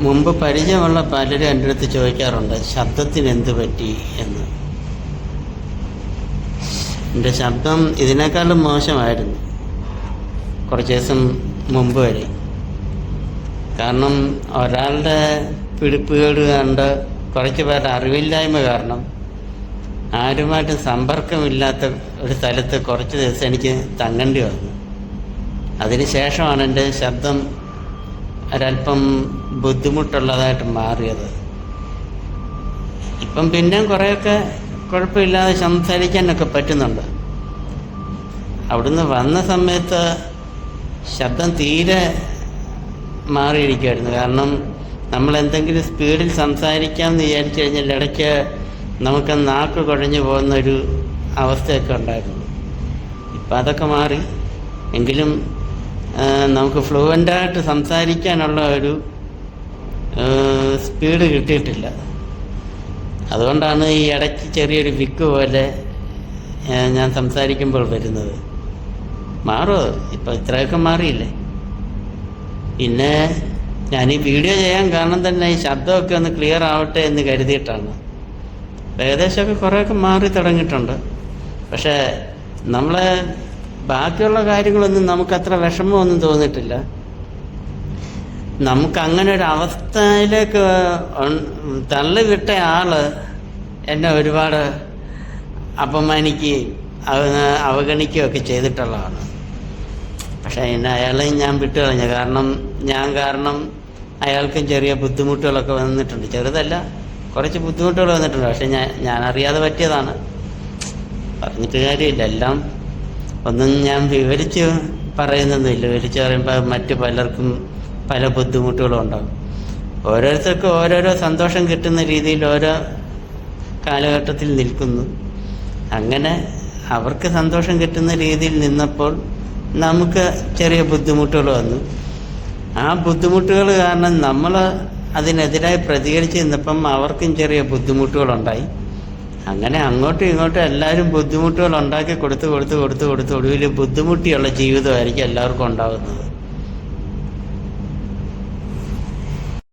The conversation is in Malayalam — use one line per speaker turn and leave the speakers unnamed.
മുമ്പ് പരിചയമുള്ള പലരും എൻ്റെ അടുത്ത് ചോദിക്കാറുണ്ട് ശബ്ദത്തിന് എന്ത് പറ്റി എന്ന്. എൻ്റെ ശബ്ദം ഇതിനേക്കാളും മോശമായിരുന്നു കുറച്ച് ദിവസം മുമ്പ് വരെ. കാരണം ഒരാളുടെ പിടിപ്പുകേട് കണ്ട് കുറച്ച് പേരുടെ അറിവില്ലായ്മ കാരണം ആരുമായിട്ടും സമ്പർക്കമില്ലാത്ത ഒരു സ്ഥലത്ത് കുറച്ച് ദിവസം എനിക്ക് തങ്ങേണ്ടി വന്നു. അതിന് ശേഷമാണ് എൻ്റെ ശബ്ദം ഒരല്പം ബുദ്ധിമുട്ടുള്ളതായിട്ട് മാറിയത്. ഇപ്പം പിന്നെയും കുറേയൊക്കെ കുഴപ്പമില്ലാതെ സംസാരിക്കാനൊക്കെ പറ്റുന്നുണ്ട്. അവിടുന്ന് വന്ന സമയത്ത് ശബ്ദം തീരെ മാറിയിരിക്കുമായിരുന്നു. കാരണം നമ്മൾ എന്തെങ്കിലും സ്പീഡിൽ സംസാരിക്കാമെന്ന് വിചാരിച്ചു കഴിഞ്ഞാൽ ഇടയ്ക്ക് നമുക്ക് നാക്ക് കുഴഞ്ഞു പോകുന്നൊരു അവസ്ഥയൊക്കെ ഉണ്ടായിരുന്നു. ഇപ്പം അതൊക്കെ മാറി. എങ്കിലും നമുക്ക് ഫ്ലുവൻ്റായിട്ട് സംസാരിക്കാനുള്ള ഒരു സ്പീഡ് കിട്ടിയിട്ടില്ല. അതുകൊണ്ടാണ് ഈ ഇടയ്ക്ക് ചെറിയൊരു വിക്ക് പോലെ ഞാൻ സംസാരിക്കുമ്പോൾ വരുന്നത്. മാറുമോ? ഇപ്പം ഇത്രയൊക്കെ മാറിയില്ലേ. പിന്നെ ഞാൻ ഈ വീഡിയോ ചെയ്യാൻ കാരണം തന്നെ ഈ ശബ്ദമൊക്കെ ഒന്ന് ക്ലിയർ ആവട്ടെ എന്ന് കരുതിയിട്ടാണ്. ഏകദേശമൊക്കെ കുറേയൊക്കെ മാറി തുടങ്ങിയിട്ടുണ്ട്. പക്ഷേ നമ്മളെ ബാക്കിയുള്ള കാര്യങ്ങളൊന്നും നമുക്കത്ര വിഷമമൊന്നും തോന്നിയിട്ടില്ല. നമുക്കങ്ങനെ ഒരു അവസ്ഥയിലേക്ക് തള്ളിവിട്ട ആള് എന്നെ ഒരുപാട് അപമാനിക്കുകയും അവഗണിക്കുകയൊക്കെ ചെയ്തിട്ടുള്ളതാണ്. പക്ഷേ എന്നെ അയാളെയും ഞാൻ വിട്ടുകളഞ്ഞു. കാരണം അയാൾക്കും ചെറിയ ബുദ്ധിമുട്ടുകളൊക്കെ വന്നിട്ടുണ്ട്. ചെറുതല്ല, കുറച്ച് ബുദ്ധിമുട്ടുകൾ വന്നിട്ടുണ്ട്. പക്ഷെ ഞാൻ അറിയാതെ പറ്റിയതാണ്. പറഞ്ഞിട്ട് കാര്യമില്ല. എല്ലാം ഒന്നും ഞാൻ വിവരിച്ച് പറയുന്നൊന്നുമില്ല. വിവരിച്ച് പറയുമ്പോൾ മറ്റു പലർക്കും പല ബുദ്ധിമുട്ടുകളും ഉണ്ടാകും. ഓരോരുത്തർക്കും ഓരോരോ സന്തോഷം കിട്ടുന്ന രീതിയിൽ ഓരോ കാലഘട്ടത്തിൽ നിൽക്കുന്നു. അങ്ങനെ അവർക്ക് സന്തോഷം കിട്ടുന്ന രീതിയിൽ നിന്നപ്പോൾ നമുക്ക് ചെറിയ ബുദ്ധിമുട്ടുകൾ വന്നു. ആ ബുദ്ധിമുട്ടുകൾ കാരണം നമ്മൾ അതിനെതിരായി പ്രതികരിച്ച് നിന്നപ്പം അവർക്കും ചെറിയ ബുദ്ധിമുട്ടുകളുണ്ടായി. അങ്ങനെ അങ്ങോട്ടും ഇങ്ങോട്ടും എല്ലാവരും ബുദ്ധിമുട്ടുകൾ ഉണ്ടാക്കി കൊടുത്ത് ഒടുവിൽ ബുദ്ധിമുട്ടിയുള്ള ജീവിതമായിരിക്കും എല്ലാവർക്കും ഉണ്ടാകുന്നത്.